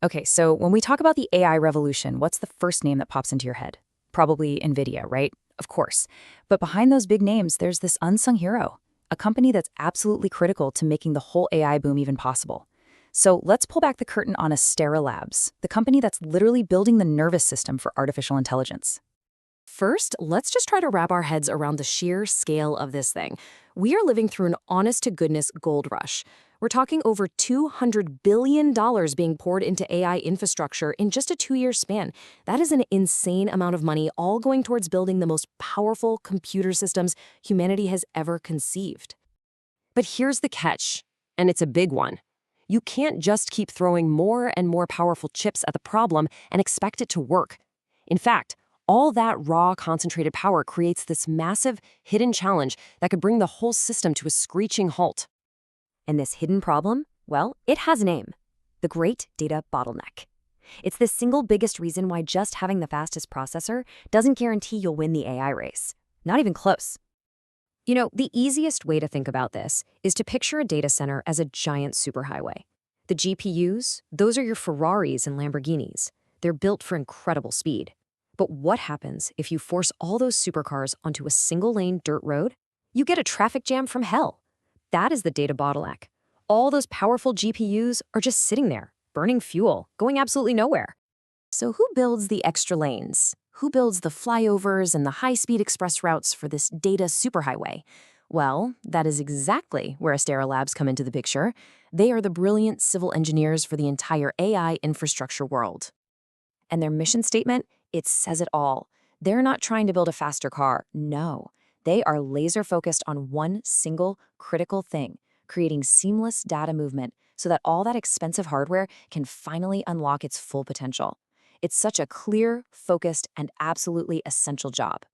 Okay, so when we talk about the AI revolution, what's the first name that pops into your head? Probably NVIDIA, right? Of course. But behind those big names, there's this unsung hero, a company that's absolutely critical to making the whole AI boom even possible. So let's pull back the curtain on Astera Labs, the company that's literally building the nervous system for artificial intelligence. First, let's just try to wrap our heads around the sheer scale of this thing. We are living through an honest-to-goodness gold rush. We're talking over $200 billion being poured into AI infrastructure in just a 2-year span. That is an insane amount of money, all going towards building the most powerful computer systems humanity has ever conceived. But here's the catch, and it's a big one. You can't just keep throwing more and more powerful chips at the problem and expect it to work. In fact, all that raw, concentrated power creates this massive, hidden challenge that could bring the whole system to a screeching halt. And this hidden problem? Well, it has a name: the Great Data Bottleneck. It's the single biggest reason why just having the fastest processor doesn't guarantee you'll win the AI race. Not even close. You know, the easiest way to think about this is to picture a data center as a giant superhighway. The GPUs, those are your Ferraris and Lamborghinis. They're built for incredible speed. But what happens if you force all those supercars onto a single-lane dirt road? You get a traffic jam from hell. That is the data bottleneck. All those powerful GPUs are just sitting there, burning fuel, going absolutely nowhere. So who builds the extra lanes? Who builds the flyovers and the high-speed express routes for this data superhighway? Well, that is exactly where Astera Labs come into the picture. They are the brilliant civil engineers for the entire AI infrastructure world. And their mission statement? It says it all. They're not trying to build a faster car. No, they are laser-focused on one single critical thing: creating seamless data movement so that all that expensive hardware can finally unlock its full potential. It's such a clear, focused, and absolutely essential job.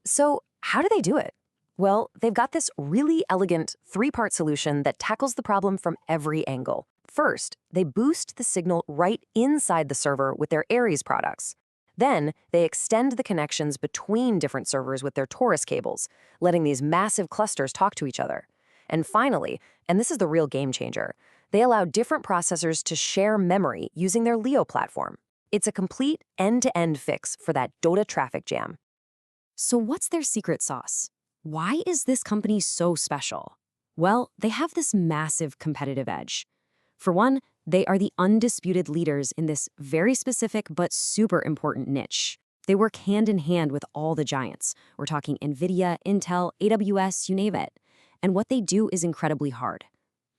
So how do they do it? Well, they've got this really elegant three-part solution that tackles the problem from every angle. First, they boost the signal right inside the server with their Aries products. Then, they extend the connections between different servers with their Taurus cables, letting these massive clusters talk to each other. And finally, and this is the real game changer, they allow different processors to share memory using their Leo platform. It's a complete end-to-end fix for that data traffic jam. So what's their secret sauce? Why is this company so special? Well, they have this massive competitive edge. For one, they are the undisputed leaders in this very specific but super important niche. They work hand in hand with all the giants. We're talking NVIDIA, Intel, AWS, you name it. And what they do is incredibly hard.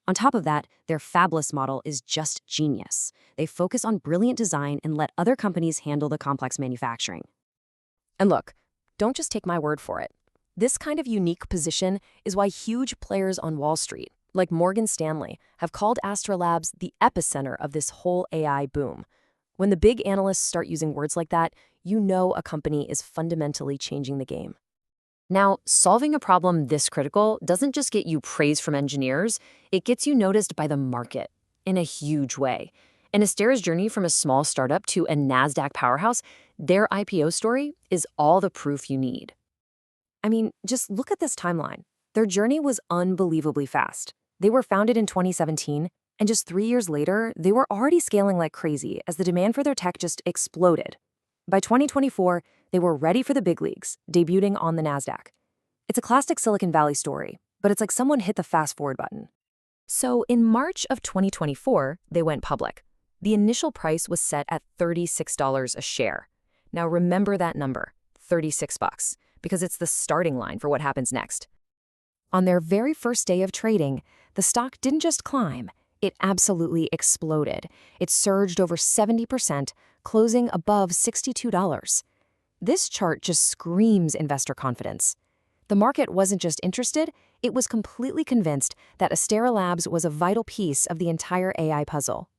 On top of that, their fabless model is just genius. They focus on brilliant design and let other companies handle the complex manufacturing. And look, don't just take my word for it. This kind of unique position is why huge players on Wall Street, like Morgan Stanley, have called Astera Labs the epicenter of this whole AI boom. When the big analysts start using words like that, you know a company is fundamentally changing the game. Now, solving a problem this critical doesn't just get you praise from engineers, it gets you noticed by the market in a huge way. And Astera's journey from a small startup to a NASDAQ powerhouse, their IPO story is all the proof you need. I mean, just look at this timeline. Their journey was unbelievably fast. They were founded in 2017, and just 3 years later, they were already scaling like crazy as the demand for their tech just exploded. By 2024, they were ready for the big leagues, debuting on the NASDAQ. It's a classic Silicon Valley story, but it's like someone hit the fast forward button. So in March of 2024, they went public. The initial price was set at $36 a share. Now remember that number, $36, because it's the starting line for what happens next. On their very first day of trading, the stock didn't just climb, it absolutely exploded. It surged over 70%, closing above $62. This chart just screams investor confidence. The market wasn't just interested, it was completely convinced that Astera Labs was a vital piece of the entire AI puzzle.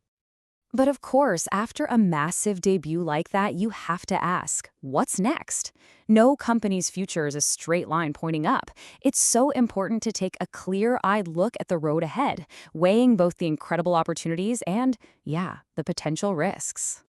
But of course, after a massive debut like that, you have to ask, what's next? No company's future is a straight line pointing up. It's so important to take a clear-eyed look at the road ahead, weighing both the incredible opportunities and, yeah, the potential risks.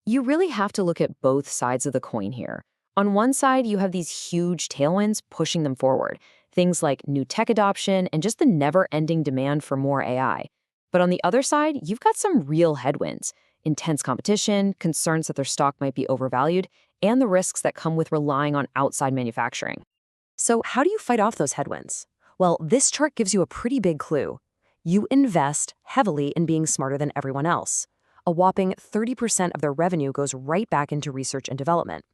You really have to look at both sides of the coin here. On one side, you have these huge tailwinds pushing them forward, things like new tech adoption and just the never-ending demand for more AI. But on the other side, you've got some real headwinds. intense competition, concerns that their stock might be overvalued, and the risks that come with relying on outside manufacturing. So how do you fight off those headwinds? Well, this chart gives you a pretty big clue. You invest heavily in being smarter than everyone else. A whopping 30% of their revenue goes right back into research and development.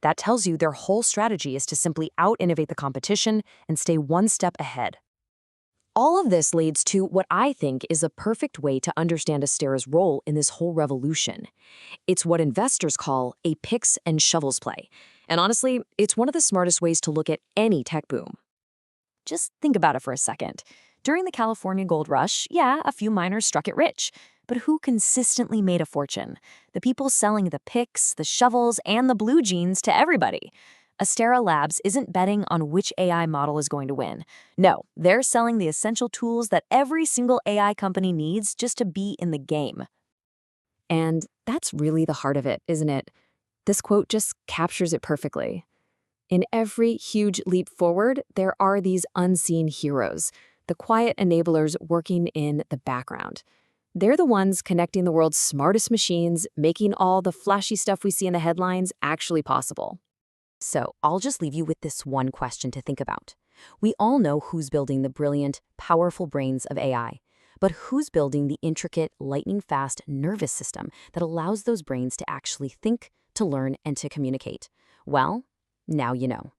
That tells you their whole strategy is to simply out-innovate the competition and stay one step ahead. All of this leads to what I think is a perfect way to understand Astera's role in this whole revolution. It's what investors call a picks and shovels play. And honestly, it's one of the smartest ways to look at any tech boom. Just think about it for a second. During the California gold rush, yeah, a few miners struck it rich. But who consistently made a fortune? The people selling the picks, the shovels, and the blue jeans to everybody. Astera Labs isn't betting on which AI model is going to win. No, they're selling the essential tools that every single AI company needs just to be in the game. And that's really the heart of it, isn't it? This quote just captures it perfectly. In every huge leap forward, there are these unseen heroes, the quiet enablers working in the background. They're the ones connecting the world's smartest machines, making all the flashy stuff we see in the headlines actually possible. So I'll just leave you with this one question to think about. We all know who's building the brilliant, powerful brains of AI, but who's building the intricate, lightning-fast nervous system that allows those brains to actually think, to learn, and to communicate? Well, now you know.